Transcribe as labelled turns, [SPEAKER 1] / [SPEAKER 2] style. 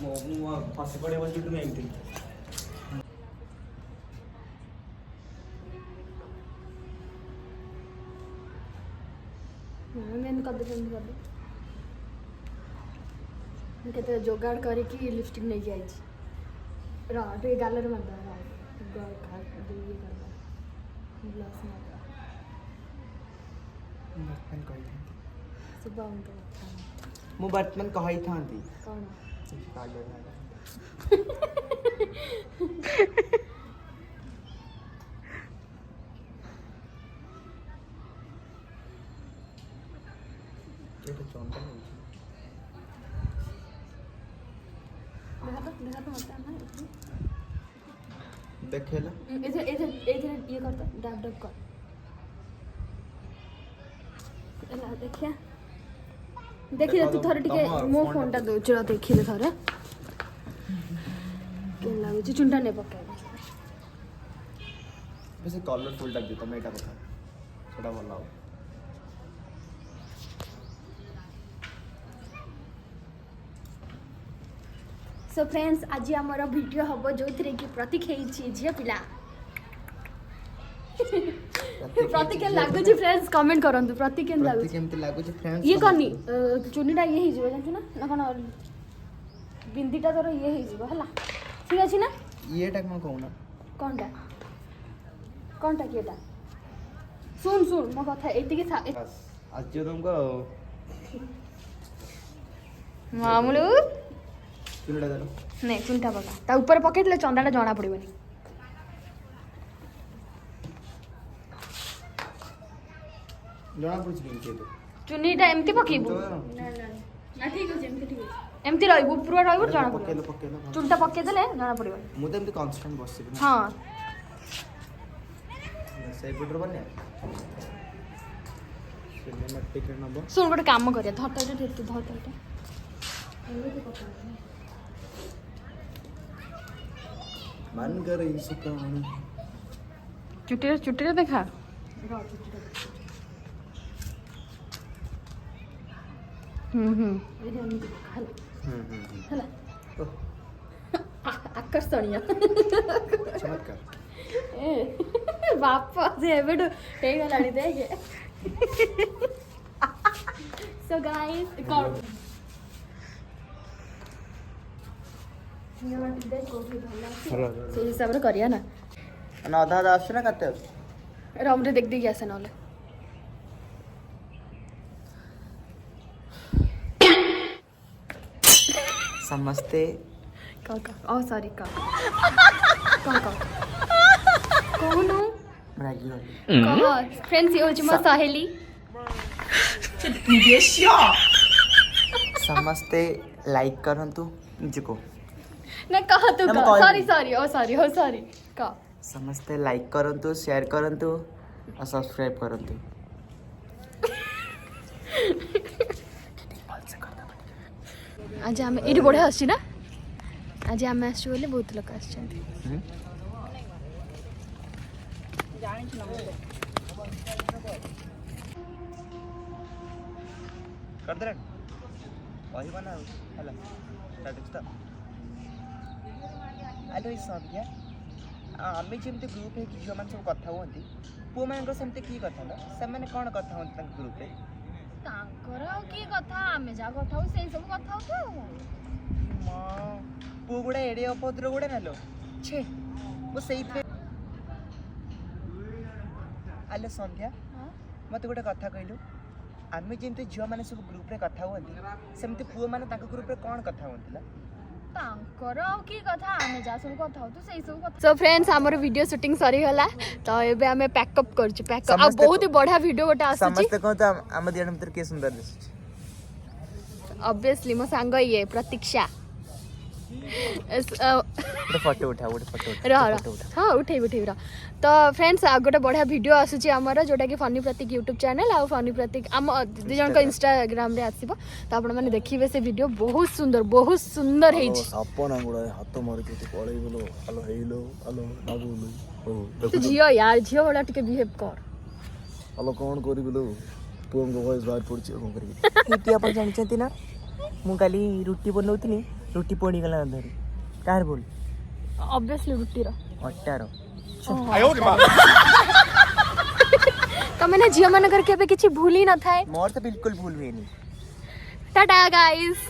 [SPEAKER 1] ମୁଁ ଫସି ପଡ଼ିବ ଚୁଟି ମୁଁ ଏମିତି
[SPEAKER 2] मैं कर दे केते जोगाड़ करके लिपस्टिक नहीं जाई रे गालर मारदा गाल खा दे ये करदा ग्लास मारदा
[SPEAKER 1] बर्तमान कही
[SPEAKER 2] सुबह उनको
[SPEAKER 1] मु बर्तमान कही थांती
[SPEAKER 2] कौन
[SPEAKER 1] ये तो चंदा नहीं
[SPEAKER 2] देखा तो मत ना
[SPEAKER 1] देखेला
[SPEAKER 2] इधर इधर इधर ये करता डब डब कर एला देखिया देखिए तू थोड़े टिके मो फोन टा दउछ रा देखिले थोड़े के लागु छी चुंटा ने पकाय
[SPEAKER 1] वैसे कलरफुल टा देता मेटा पका छोटा भल लाओ
[SPEAKER 2] सो फ्रेंड्स आज हमर वीडियो हबो जो थरे की प्रतीक हेई छी झिया पिला प्रतीक के लागु छी फ्रेंड्स कमेंट करंतु प्रतीक के लागु
[SPEAKER 1] प्रतीक केमती लागु छी फ्रेंड्स
[SPEAKER 2] ये करनी चुनीटा ये ही जीव जानछु ना कोन बिंदीटा तोर ये ही जीव हला ठीक अछि ना
[SPEAKER 1] ये टा कोन कहू ना
[SPEAKER 2] कोनटा केटा सुन सुन मो कथा एति के
[SPEAKER 1] आज जो तुमको
[SPEAKER 2] मामूलू
[SPEAKER 1] चुनड़ा दलो
[SPEAKER 2] नहीं चुनटा पका ता ऊपर पकेटले चंदाटा जाना पड़िबनी
[SPEAKER 1] जणा पड़छ केमती तो
[SPEAKER 2] चुनीटा एमती पकेबू ना ठीक अछि एमती ठीक अछि एमती रहइबू पूरा रहइबू जाना पड़िबो
[SPEAKER 1] पकेलो
[SPEAKER 2] चुनटा पके देले जाना पड़िबो
[SPEAKER 1] मु तो एमती कांस्टेंट बसि
[SPEAKER 2] हां
[SPEAKER 1] से गुडर बने सिनेमैटिक नबो
[SPEAKER 2] सुन गोटे काम करिया धरता धरता धरता
[SPEAKER 1] मन कर इस कहानी
[SPEAKER 2] चुटी देखा आकर्षणीय
[SPEAKER 1] चमत्कार
[SPEAKER 2] बापा से एबेडो हे गलानी देखे सो गाइस कौन से हिसाब रे करिया ना
[SPEAKER 1] आधा आधा आछ ना कते
[SPEAKER 2] राम रे देख दे गया से नले
[SPEAKER 1] समझते
[SPEAKER 2] काका ओ सॉरी काका काका कौन हो
[SPEAKER 1] रागी वाली
[SPEAKER 2] कहा फ्रेंड्स ये होची म सहेली
[SPEAKER 1] समझते लाइक करंतु निजको
[SPEAKER 2] ना कहा तू
[SPEAKER 1] ना, मैं
[SPEAKER 2] का
[SPEAKER 1] कहनी।
[SPEAKER 2] सॉरी ओ सॉरी का
[SPEAKER 1] समझते लाइक करंतु शेयर करंतु और सब्सक्राइब करंतु
[SPEAKER 2] आज हम एडी बढ़िया आछि ना आज हम आछु बोले बहुत लोग आछन
[SPEAKER 1] कर दे वही बना हेलो स्टार्ट स्टार्ट हेलो इस सब या आमे जेमते ग्रुप है कि जो मन सब कथा होंती पो मान सेमते की कथा ना से माने कोन कथा होंती तंग ग्रुप रे
[SPEAKER 2] ताकर की कथा हमें जा कथा हो सेई सब कथा हो तो
[SPEAKER 1] मां पो गुडा एडे अभद्र गुडा नालो छे वो सही पे आलो संध्या मते गोटे कथा कहलु आमे जेमते जो माने सब ग्रुप रे कथा होंती सेमते पो माने ताक ग्रुप रे कोन कथा होंतीला
[SPEAKER 2] तांकर की कथा हमें जा सब कथा हो तो सेई सब कथा सो फ्रेंड्स हमर वीडियो शूटिंग सरी होला तो एबे हमें पैकअप करछु पैकअप आ बहुत ही बढ़िया वीडियो गोटा आसुची
[SPEAKER 1] समझते को तो हम दिया मित्र के सुंदर दिस
[SPEAKER 2] ऑब्वियसली मो सांग ये प्रतीक्षा
[SPEAKER 1] फोटो उठा
[SPEAKER 2] हाँ उठे तो फ्रेंड्स गोटे बढ़िया वीडियो आसूची आमर जोटा कि फनी प्रतीक यूट्यूब चैनल आ फनी प्रतीक आम दी जन को इंस्टाग्राम रे आसीबो तो आपण माने देखिबे से वीडियो बहुत सुंदर है
[SPEAKER 1] अपन अंगुड़ा हाथ मार के पळै गेलो हेलो हेलो हेलो लागू
[SPEAKER 2] तो जियो यार जियो वाला टिके बिहेव कर
[SPEAKER 1] हेलो कोन करी गेलो पुंग वॉइस बात पड़छ कोन करी इति अपन जानि छथि ना मु काली रुटी बनौतनी ରୁଟି ପୋଡ଼ିଗଲା ଅଧାରୁ କାହାର ଭୁଲ
[SPEAKER 2] ଅବଭିୟସଲି ରୁଟିର
[SPEAKER 1] ଅଟାର
[SPEAKER 2] ତମେ ନା ଝିଅ ମାନଙ୍କର କେବେ କିଛି ଭୁଲ ହିଁ ନଥାଏ
[SPEAKER 1] ମୋର ତ ବିଲକୁଲ ଭୁଲ ହୁଏନି
[SPEAKER 2] टाटा गाइस